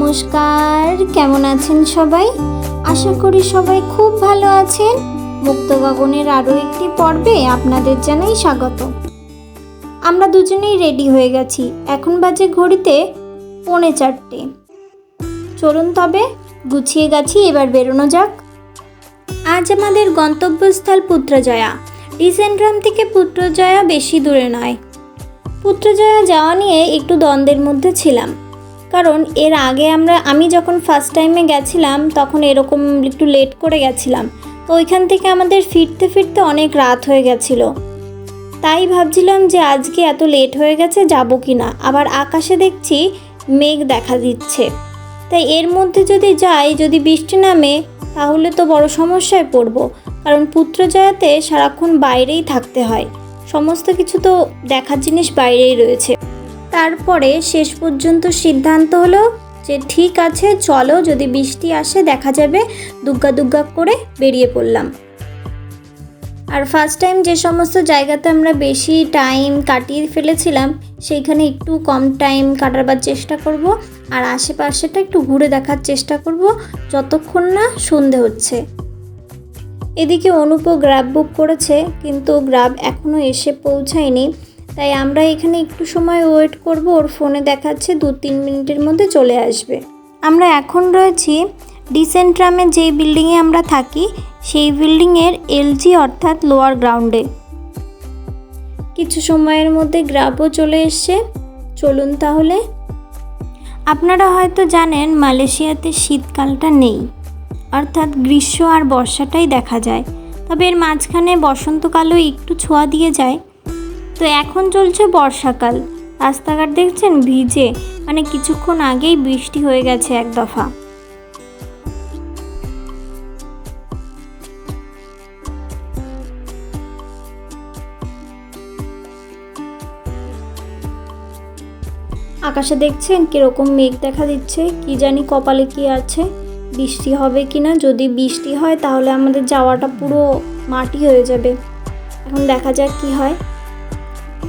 নমস্কার, কেমন আছেন সবাই? আশা করি সবাই খুব ভালো আছেন। মুক্ত গগনের আরও একটি পর্বে আপনাদের জানাই স্বাগত। আমরা দুজনেই রেডি হয়ে গেছি। এখন বাজে ঘড়িতে 3:45। চলুন তবে গুছিয়ে গেছি, এবার বেরোনো যাক। আজ আমাদের গন্তব্যস্থল পুত্রজয়া। ডিসেন্ট্রাম থেকে পুত্রজয়া বেশি দূরে নয়। পুত্রজয়া যাওয়া নিয়ে একটু দ্বন্দ্বের মধ্যে ছিলাম, কারণ এর আগে আমি যখন ফার্স্ট টাইমে গেছিলাম তখন এরকম একটু লেট করে গেছিলাম, তো ওইখান থেকে আমাদের ফিরতে ফিরতে অনেক রাত হয়ে গেছিলো। তাই ভাবছিলাম যে আজকে এত লেট হয়ে গেছে যাব কি না। আবার আকাশে দেখছি মেঘ দেখা দিচ্ছে, তাই এর মধ্যে যদি যাই, যদি বৃষ্টি নামে তাহলে তো বড় সমস্যায় পড়ব, কারণ পুত্রজয়াতে সারাক্ষণ বাইরেই থাকতে হয়। সমস্ত কিছু তো দেখার জিনিস বাইরেই রয়েছে। তারপরে শেষ পর্যন্ত সিদ্ধান্ত হলো যে ঠিক আছে চলো, যদি বৃষ্টি আসে দেখা যাবে, দুগ্গা দুগ্গা করে বেরিয়ে পড়লাম। আর ফার্স্ট টাইম যে সমস্ত জায়গাতে আমরা বেশি টাইম কাটিয়ে ফেলেছিলাম সেইখানে একটু কম টাইম কাটাবার চেষ্টা করব, আর আশেপাশেটা একটু ঘুরে দেখার চেষ্টা করব যতক্ষণ না সন্ধে হচ্ছে। এদিকে অনুপও গ্র্যাব বুক করেছে, কিন্তু গ্র্যাব এখনও এসে পৌঁছায়নি, তাই আমরা এখানে একটু সময় ওয়েট করব। ওর ফোনে দেখাচ্ছে 2-3 মিনিটের মধ্যে চলে আসবে। আমরা এখন রয়েছি ডিসেন্ট্রামে, যেই বিল্ডিংয়ে আমরা থাকি সেই বিল্ডিংয়ের এলজি অর্থাৎ লোয়ার গ্রাউন্ডে। কিছু সময়ের মধ্যে গ্র্যাবও চলে এসছে। চলুন তাহলে। আপনারা হয়তো জানেন মালয়েশিয়াতে শীতকালটা নেই, অর্থাৎ গ্রীষ্ম আর বর্ষাটাই দেখা যায়। তবে এর মাঝখানে বসন্তকালও একটু ছোঁয়া দিয়ে যায়। তো এখন চলছে বর্ষাকাল। রাস্তাঘাট দেখছেন ভিজে, মানে কিছুক্ষণ আগেই বৃষ্টি হয়ে গেছে এক দফা। আকাশে দেখছেন কিরকম মেঘ দেখা দিচ্ছে, কি জানি কপালে কি আছে, বৃষ্টি হবে কিনা। যদি বৃষ্টি হয় তাহলে আমাদের যাওয়াটা পুরো মাটি হয়ে যাবে। এখন দেখা যাক কি হয়।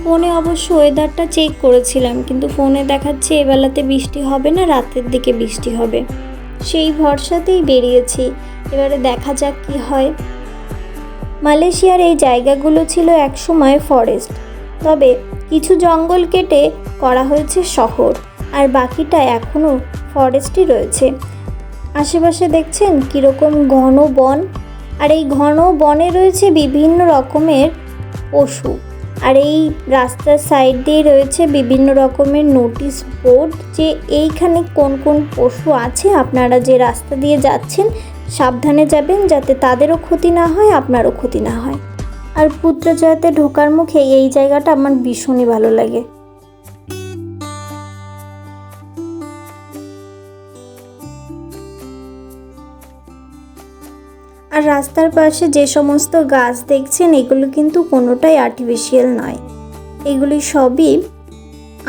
ফোনে অবশ্য ওয়েদারটা চেক করেছিলাম, কিন্তু ফোনে দেখাচ্ছে এবেলাতে বৃষ্টি হবে না, রাতের দিকে বৃষ্টি হবে। সেই ভরসাতেই বেরিয়েছি, এবারে দেখা যাক কি হয়। মালয়েশিয়ার এই জায়গাগুলো ছিল একসময় ফরেস্ট, তবে কিছু জঙ্গল কেটে করা হয়েছে শহর, আর বাকিটা এখনও ফরেস্টই রয়েছে। আশেপাশে দেখছেন কীরকম ঘন বন, আর এই ঘন বনে রয়েছে বিভিন্ন রকমের পশু। আর এই রাস্তার সাইড দিয়ে রয়েছে বিভিন্ন রকমের নোটিশ বোর্ড যে এইখানে কোন কোন পশু আছে। আপনারা যে রাস্তা দিয়ে যাচ্ছেন সাবধানে যাবেন, যাতে তাদেরও ক্ষতি না হয়, আপনারও ক্ষতি না হয়। আর পুত্রজয়াতে ঢোকার মুখে এই জায়গাটা আমার ভীষণই ভালো লাগে। আর রাস্তার পাশে যে সমস্ত গাছ দেখছেন এগুলো কিন্তু কোনোটাই আর্টিফিশিয়াল নয়, এগুলি সবই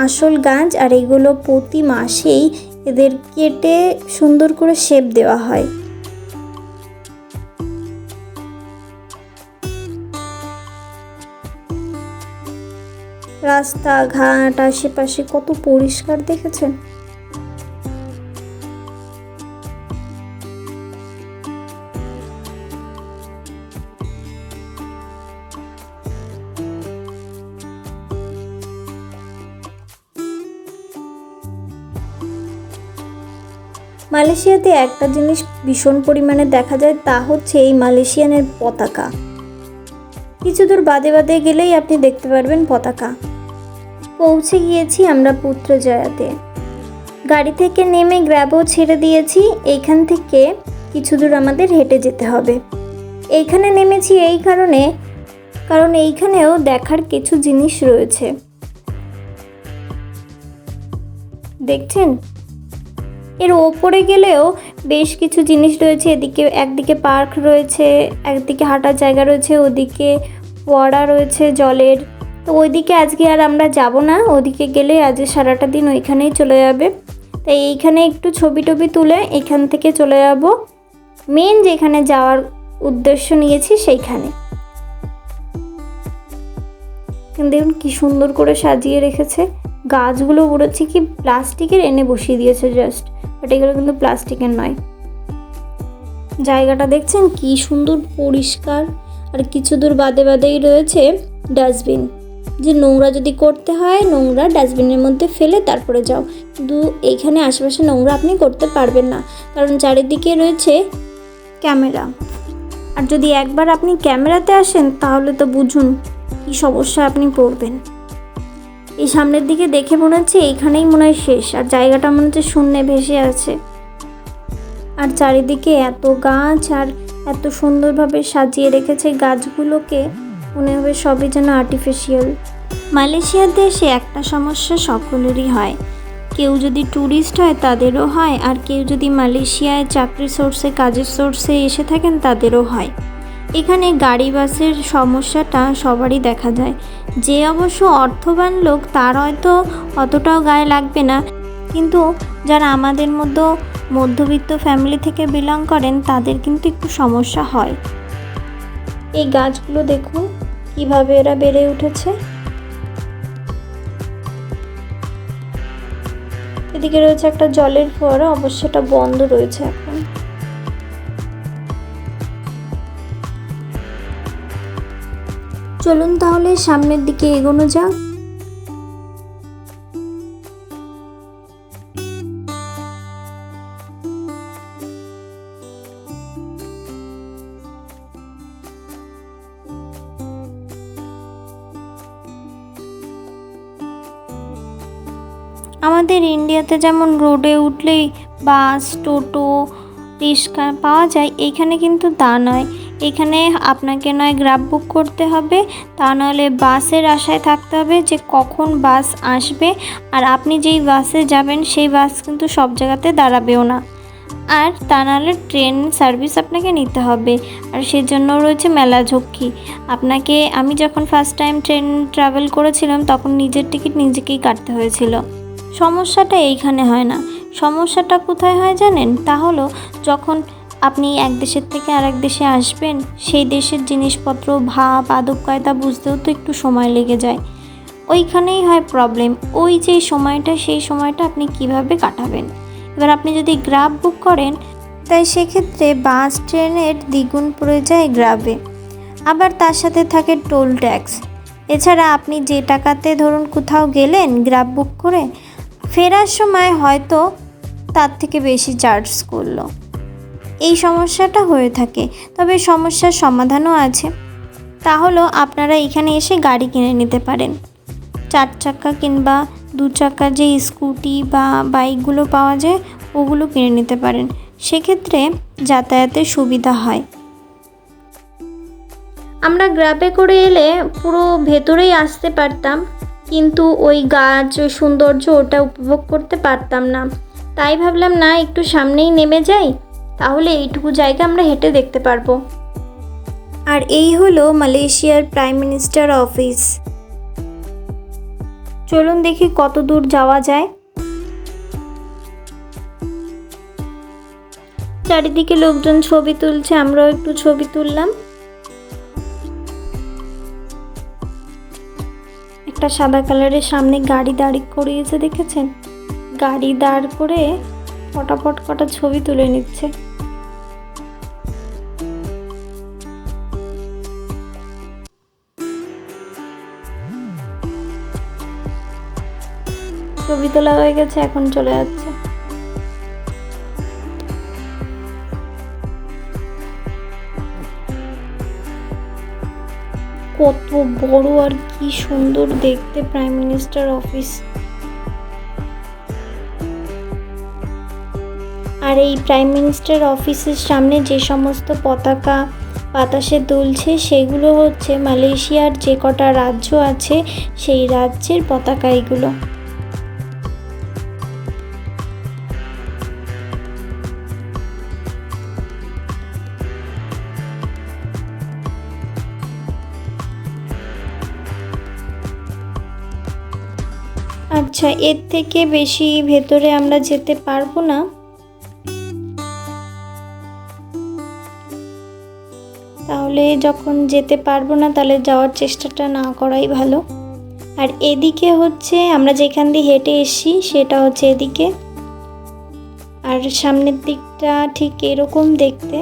আসল গাছ। আর এগুলো প্রতি মাসেই এদের কেটে সুন্দর করে শেপ দেওয়া হয়। রাস্তাঘাট আশেপাশে কত পরিষ্কার দেখেছেন। মালয়েশিয়াতে একটা জিনিস ভীষণ পরিমাণে দেখা যায়, তা হচ্ছে এই মালয়েশিয়ানের পতাকা। কিছু দূর বাদে বাদে গেলেই আপনি দেখতে পারবেন পতাকা। পৌঁছে গিয়েছি আমরা পুত্রজয়াতে। গাড়ি থেকে নেমে গ্র্যাবও ছেড়ে দিয়েছি। এইখান থেকে কিছু দূর আমাদের হেঁটে যেতে হবে। এইখানে নেমেছি এই কারণে, কারণ এইখানেও দেখার কিছু জিনিস রয়েছে। দেখছেন এর ওপরে গেলেও বেশ কিছু জিনিস রয়েছে। একদিকে পার্ক রয়েছে, একদিকে হাঁটার জায়গা রয়েছে, ওদিকে ফোয়ারা রয়েছে জলের। তো ওইদিকে আজকে আর আমরা যাব না, ওদিকে গেলে আজ সারাটা দিন ওইখানেই চলে যাবে। তাই এইখানে একটু ছবি টবি তুলে এখান থেকে চলে যাব মেন যেখানে যাওয়ার উদ্দেশ্য নিয়েছি সেইখানে। দেখুন কি সুন্দর করে সাজিয়ে রেখেছে। গাছগুলো বলেছি কি প্লাস্টিকের এনে বসিয়ে দিয়েছে জাস্ট, বাট এগুলো কিন্তু প্লাস্টিকের নয়। জায়গাটা দেখছেন কি সুন্দর পরিষ্কার, আর কিছু দূর বাদে বাদেই রয়েছে ডাস্টবিন, যে নোংরা যদি করতে হয় নোংরা ডাস্টবিনের মধ্যে ফেলে তারপরে যাও, কিন্তু এইখানে আশেপাশে নোংরা আপনি করতে পারবেন না, কারণ চারিদিকে রয়েছে ক্যামেরা। আর যদি একবার আপনি ক্যামেরাতে আসেন তাহলে তো বুঝুন কী সমস্যা আপনি পড়বেন। এই সামনের দিকে দেখে মনে হচ্ছে এইখানেই মনে হয় শেষ, আর জায়গাটা মনে হচ্ছে শূন্যে ভেসে আছে। আর চারিদিকে এত গাছ, আর এত সুন্দরভাবে সাজিয়ে রেখেছে গাছগুলোকে, মনে হবে সবই যেন আর্টিফিশিয়াল। মালয়েশিয়ার দেশে একটা সমস্যা সকলেরই হয়, কেউ যদি ট্যুরিস্ট হয় তাদেরও হয়, আর কেউ যদি মালয়েশিয়ায় চাকরির সোর্সে কাজের সোর্সে এসে থাকেন তাদেরও হয়। এখানে গাড়ি বাসের সমস্যাটা সবারই দেখা যায়। যে অবশ্য অর্থবান লোক তার হয়তো অতটাও গায়ে লাগবে না, কিন্তু যারা আমাদের মধ্যে মধ্যবিত্ত ফ্যামিলি থেকে বিলং করেন তাদের কিন্তু একটু সমস্যা হয়। এই গাছগুলো দেখুন কিভাবে এরা বেড়ে উঠেছে। এদিকে রয়েছে একটা জলের ফোয়ারা, অবশ্য এটা বন্ধ রয়েছে এখন। চলুন তাহলে সামনের দিকে এগোনো যাক। আমাদের ইন্ডিয়াতে যেমন রোডে উঠলেই বাস, টোটো, রিক্সা পাওয়া যায়, এইখানে কিন্তু তা নয়। এখানে আপনাকে নয় গ্র্যাব বুক করতে হবে, তা নাহলে বাসের আশায় থাকতে হবে যে কখন বাস আসবে, আর আপনি যেই বাসে যাবেন সেই বাস কিন্তু সব জায়গাতে দাঁড়াবেও না, আর তা নাহলে ট্রেন সার্ভিস আপনাকে নিতে হবে, আর সেজন্য রয়েছে মেলা ঝক্কি। আমি যখন ফার্স্ট টাইম ট্রেন ট্রাভেল করেছিলাম তখন নিজের টিকিট নিজেকেই কাটতে হয়েছিল। সমস্যাটা এইখানে হয় না, সমস্যাটা কোথায় হয় জানেন? তা হলো যখন আপনি এক দেশের থেকে আরেক দেশে আসবেন, সেই দেশের জিনিসপত্র, ভাব, আদব কায়দা বুঝতেও তো একটু সময় লেগে যায়। ওইখানেই হয় প্রবলেম। ওই যে সময়টা, সেই সময়টা আপনি কিভাবে কাটাবেন? এবার আপনি যদি গ্র্যাব বুক করেন, তাই সেক্ষেত্রে বাস ট্রেনের দ্বিগুণ পড়ে যায় গ্র্যাবে, আবার তার সাথে থাকে টোল ট্যাক্স। এছাড়া আপনি যে টাকাতে ধরুন কোথাও গেলেন গ্র্যাব বুক করে, ফেরার সময় হয়তো তার থেকে বেশি চার্জ করলো। এই সমস্যাটা হয়ে থাকে। তবে সমস্যার সমাধানও আছে, তা হলো আপনারা এখানে এসে গাড়ি কিনে নিতে পারেন। 4 চাকা কিংবা 2 চাকা যে স্কুটি বা বাইকগুলো পাওয়া যায় ওগুলো কিনে নিতে পারেন, সেক্ষেত্রে যাতায়াতের সুবিধা হয়। আমরা গ্র্যাবে করে এলে পুরো ভেতরেই আসতে পারতাম, কিন্তু ওই গাছ, ওই সৌন্দর্য ওটা উপভোগ করতে পারতাম না। তাই ভাবলাম না, একটু সামনেই নেমে যাই, তাহলে এইটুকু জায়গা আমরা হেঁটে দেখতে পারবো। আর এই হলো মালয়েশিয়ার প্রাইম মিনিস্টার অফিস। চলুন দেখি কত দূর যাওয়া যায়। চারিদিকে লোকজন ছবি তুলছে, আমরাও একটু ছবি তুললাম। একটা সাদা কালারের সামনে গাড়ি দাঁড় করিয়েছে, দেখেছেন? গাড়ি দাঁড় করে ফটাফট কটা ছবি তুলে নিচ্ছে। ছবি তোলা হয়ে গেছে, এখন চলে যাচ্ছে। কত বড় আর কি সুন্দর দেখতে প্রাইম মিনিস্টার অফিস। আর এই প্রাইম মিনিস্টার অফিসের সামনে যে সমস্ত পতাকা বাতাসে দুলছে সেগুলো হচ্ছে মালয়েশিয়ার যে কটা রাজ্য আছে সেই রাজ্যের পতাকা এগুলো। আচ্ছা, এর থেকে বেশি ভেতরে আমরা যেতে পারবো না। তাহলে যখন যেতে পারবো না তাহলে যাওয়ার চেষ্টাটা না করাই ভালো। আর এদিকে হচ্ছে আমরা যেখান দিয়ে হেঁটে এসেছি সেটা হচ্ছে এদিকে, আর সামনের দিকটা ঠিক এরকম দেখতে।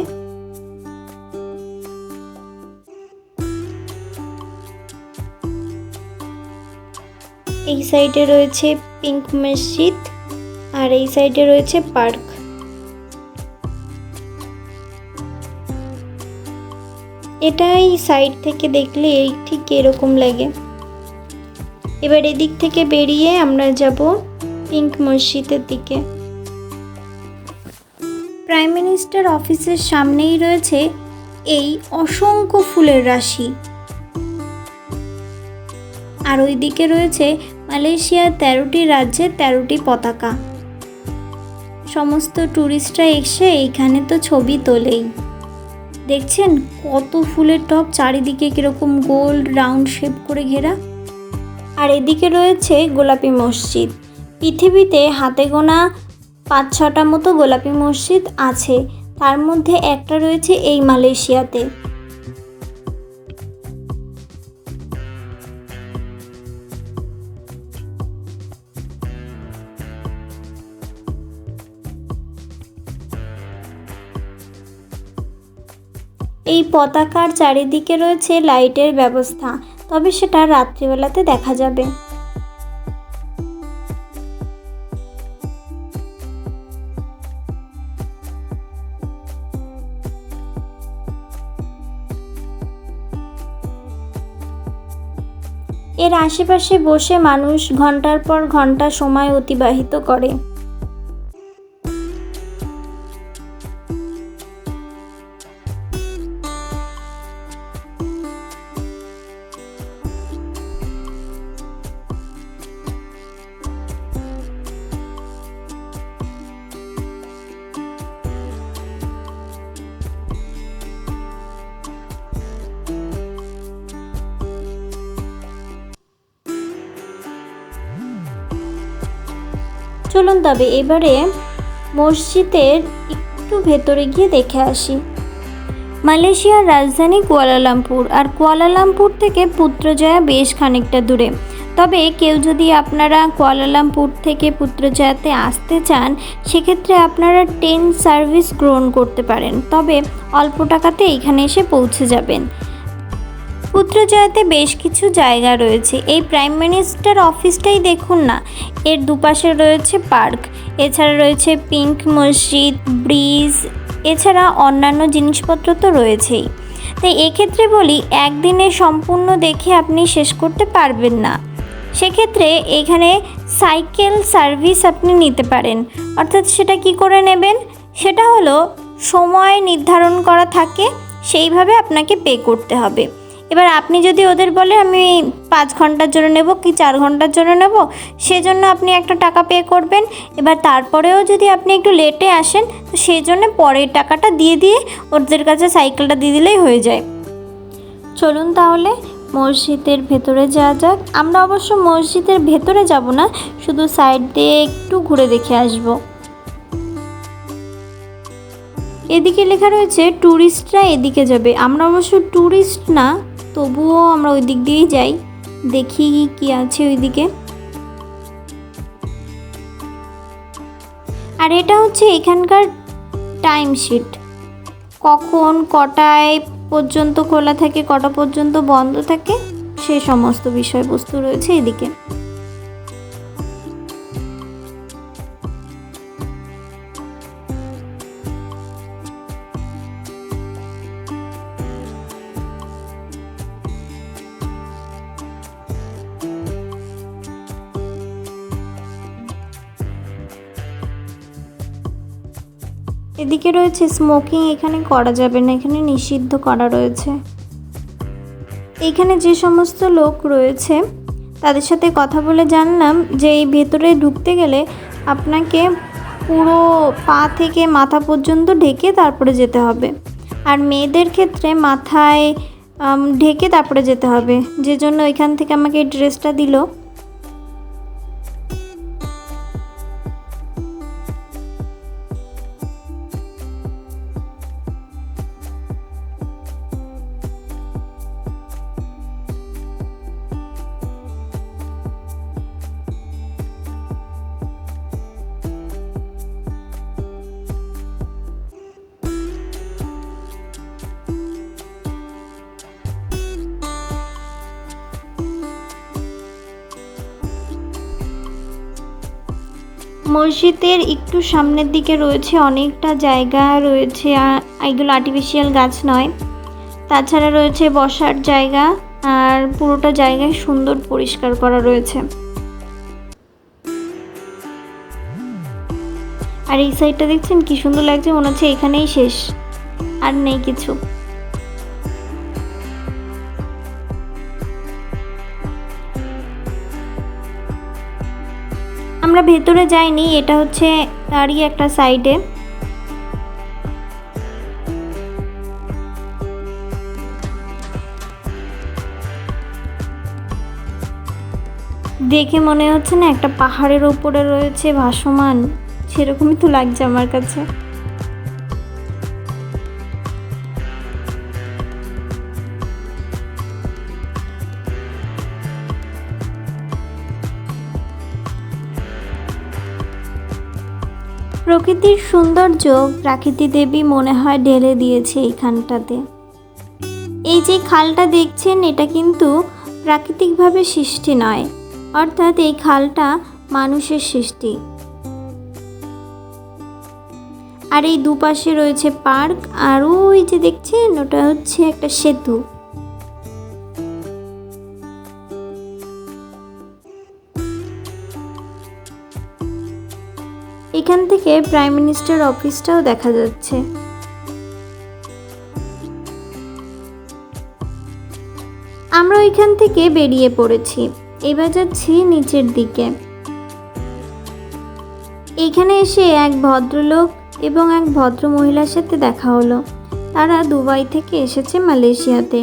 এই সাইডে রয়েছে পিঙ্ক মসজিদ আর এই সাইডে রয়েছে পার্ক। এটাই সাইড থেকে দেখলে এই ঠিক এরকম লাগে। এবার এদিক থেকে বেরিয়ে আমরা যাব পিঙ্ক মসজিদের দিকে। প্রাইম মিনিস্টার অফিসের সামনেই রয়েছে এই অসংখ্য ফুলের রাশি। আর ওইদিকে রয়েছে মালয়েশিয়ার 13টি রাজ্যের 13টি পতাকা। সমস্ত ট্যুরিস্টরা এসে এইখানে তো ছবি তোলেই। দেখছেন কত ফুলের টব, চারিদিকে কিরকম গোল রাউন্ড শেপ করে ঘেরা। আর এদিকে রয়েছে গোলাপি মসজিদ। পৃথিবীতে হাতে গোনা 5-6টা মতো গোলাপি মসজিদ আছে, তার মধ্যে একটা রয়েছে এই মালয়েশিয়াতে। এই পতাকার চারিদিকে রয়েছে লাইটের ব্যবস্থা, তবে সেটা রাত্রিবেলাতে দেখা যাবে। এর আশেপাশে বসে মানুষ ঘন্টার পর ঘন্টা সময় অতিবাহিত করে। চলুন তবে এবারে মসজিদের একটু ভেতরে গিয়ে দেখে আসি। মালয়েশিয়ার রাজধানী কুয়ালালামপুর, আর কুয়ালালামপুর থেকে পুত্রজয়া বেশ খানিকটা দূরে। তবে কেউ যদি আপনারা কুয়ালালামপুর থেকে পুত্রজয়াতে আসতে চান, সেক্ষেত্রে আপনারা ট্রেন সার্ভিস গ্রহণ করতে পারেন, তবে অল্প টাকাতে এখানে এসে পৌঁছে যাবেন। পুত্রজয়াতে বেশ কিছু জায়গা রয়েছে। এই প্রাইম মিনিস্টার অফিসটাই দেখুন না, এর দুপাশে রয়েছে পার্ক, এছাড়া রয়েছে পিঙ্ক মসজিদ, ব্রিজ, এছাড়া অন্যান্য জিনিসপত্র তো রয়েছেই। তাই এক্ষেত্রে বলি, একদিনে সম্পূর্ণ দেখে আপনি শেষ করতে পারবেন না। সেক্ষেত্রে এখানে সাইকেল সার্ভিস আপনি নিতে পারেন। অর্থাৎ সেটা কি করে নেবেন, সেটা হলো সময় নির্ধারণ করা থাকে, সেইভাবে আপনাকে পে করতে হবে। এবার আপনি যদি ওদের বলে আমি 5 ঘন্টার জন্য নেব কি 4 ঘন্টার জন্য নেব, সেজন্য আপনি একটা টাকা পে করবেন। এবার তারপরেও যদি আপনি একটু লেটে আসেন, তো সেই জন্য পরের টাকাটা দিয়ে ওদের কাছে সাইকেলটা দিয়ে দিলেই হয়ে যায়। চলুন তাহলে মসজিদের ভেতরে যাওয়া যাক। আমরা অবশ্য মসজিদের ভেতরে যাব না, শুধু সাইড দিয়ে একটু ঘুরে দেখে আসব। এদিকে লেখা রয়েছে ট্যুরিস্টরা এদিকে যাবে। আমরা অবশ্য ট্যুরিস্ট না, তবুও আমরা ওই দিক দিয়েই যাই, দেখি কি আছে ওইদিকে। আর এটা হচ্ছে এখানকার টাইম শিট, কখন কটায় পর্যন্ত খোলা থাকে, কটা পর্যন্ত বন্ধ থাকে, সে সমস্ত বিষয়বস্তু রয়েছে এদিকে। এদিকে রয়েছে স্মোকিং, এখানে করা যাবে না, এখানে নিষিদ্ধ করা রয়েছে। এখানে যে সমস্ত লোক রয়েছে তাদের সাথে কথা বলে জানলাম যে এই ভেতরে ঢুকতে গেলে আপনাকে পুরো পা থেকে মাথা পর্যন্ত ঢেকে তারপরে যেতে হবে, আর মেয়েদের ক্ষেত্রে মাথায় ঢেকে তারপরে যেতে হবে, যে জন্য এখান থেকে আমাকে এই ড্রেসটা দিল। মসজিদের একটু সামনের দিকে রয়েছে অনেকটা জায়গা রয়েছে, এগুলো আর্টিফিশিয়াল গাছ নয়। তাছাড়া রয়েছে বসার জায়গা, আর পুরোটা জায়গায় সুন্দর পরিষ্কার করা রয়েছে। আর এই সাইডটা দেখছেন কি সুন্দর লাগছে, মনে হচ্ছে এখানেই শেষ, আর নেই কিছু। আমরা ভেতরে যাইনি, এটা হচ্ছে তারই একটা সাইডে। দেখে মনে হচ্ছে না একটা পাহাড়ের উপরে রয়েছে ভাসমান, সেরকমই তো লাগছে আমার কাছে। প্রকৃতির সৌন্দর্য প্রাকৃতি দেবী মনে হয় ঢেলে দিয়েছে এইখানটাতে। এই যে খালটা দেখছেন, এটা কিন্তু প্রাকৃতিকভাবে সৃষ্টি নয়, অর্থাৎ এই খালটা মানুষের সৃষ্টি। আর এই দুপাশে রয়েছে পার্ক, আর ওই যে দেখছেন ওটা হচ্ছে একটা সেতু। এখান থেকে প্রাইম মিনিস্টার অফিসটাও দেখা যাচ্ছে। আমরা ওইখান থেকে বেরিয়ে পড়েছি, এবার যাচ্ছি নিচের দিকে। এখানে এসে এক ভদ্রলোক এবং এক ভদ্র মহিলার সাথে দেখা হলো। তারা দুবাই থেকে এসেছে মালয়েশিয়াতে।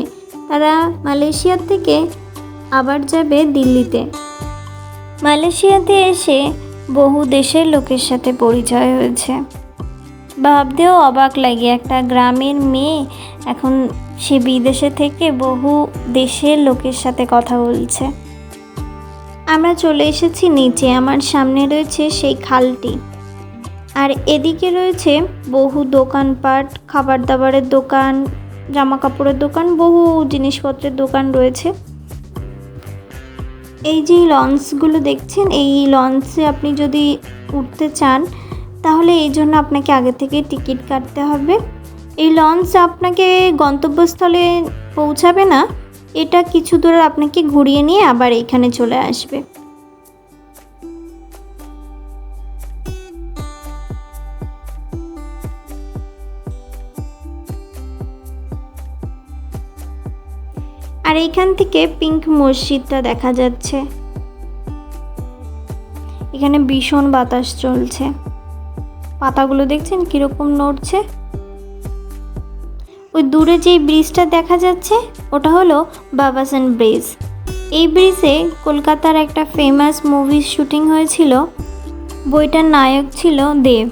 তারা মালয়েশিয়া থেকে আবার যাবে দিল্লিতে। মালয়েশিয়াতে এসে বহু দেশের লোকের সাথে পরিচয় হয়েছে। ভাবতেও অবাক লাগে, একটা গ্রামের মেয়ে এখন সে বিদেশে থেকে বহু দেশের লোকের সাথে কথা বলছে। আমরা চলে এসেছি নিচে, আমার সামনে রয়েছে সেই খালটি, আর এদিকে রয়েছে বহু দোকানপাট, খাবার দাবারের দোকান, জামা কাপড়ের দোকান, বহু জিনিসপত্রের দোকান রয়েছে। এই যে লঞ্চগুলো দেখছেন, এই লঞ্চে আপনি যদি উঠতে চান তাহলে এই জন্য আপনাকে আগে থেকে টিকিট কাটতে হবে। এই লঞ্চ আপনাকে গন্তব্যস্থলে পৌঁছাবে না, এটা কিছু দূর আপনাকে ঘুরিয়ে নিয়ে আবার এখানে চলে আসবে। আর এইখান থেকে পিঙ্ক মসজিদটা দেখা যাচ্ছে। এখানে ভীষণ বাতাস চলছে, পাতাগুলো দেখছেন কিরকম নড়ছে। ওই দূরে যেই ব্রিজটা দেখা যাচ্ছে ওটা হলো বাবাসান ব্রিজ। এই ব্রিজে কলকাতার একটা ফেমাস মুভির শুটিং হয়েছিল। বইটার নায়ক ছিল দেব,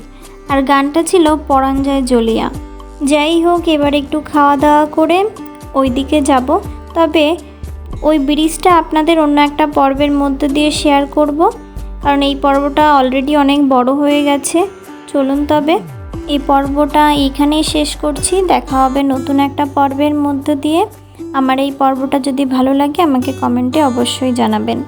আর গানটা ছিল পরাণ যায় জ্বলিয়া। যাই হোক, এবার একটু খাওয়া দাওয়া করে ওই দিকে যাব। তবে ওই ব্রিজটা আপনাদের অন্য একটা পর্বের মধ্যে দিয়ে শেয়ার করব, কারণ এই পর্বটা অলরেডি অনেক বড় হয়ে গেছে। চলুন তবে এই পর্বটা এইখানেই শেষ করছি। দেখা হবে নতুন একটা পর্বের মধ্য দিয়ে। আমার এই পর্বটা যদি ভালো লাগে আমাকে কমেন্টে অবশ্যই জানাবেন।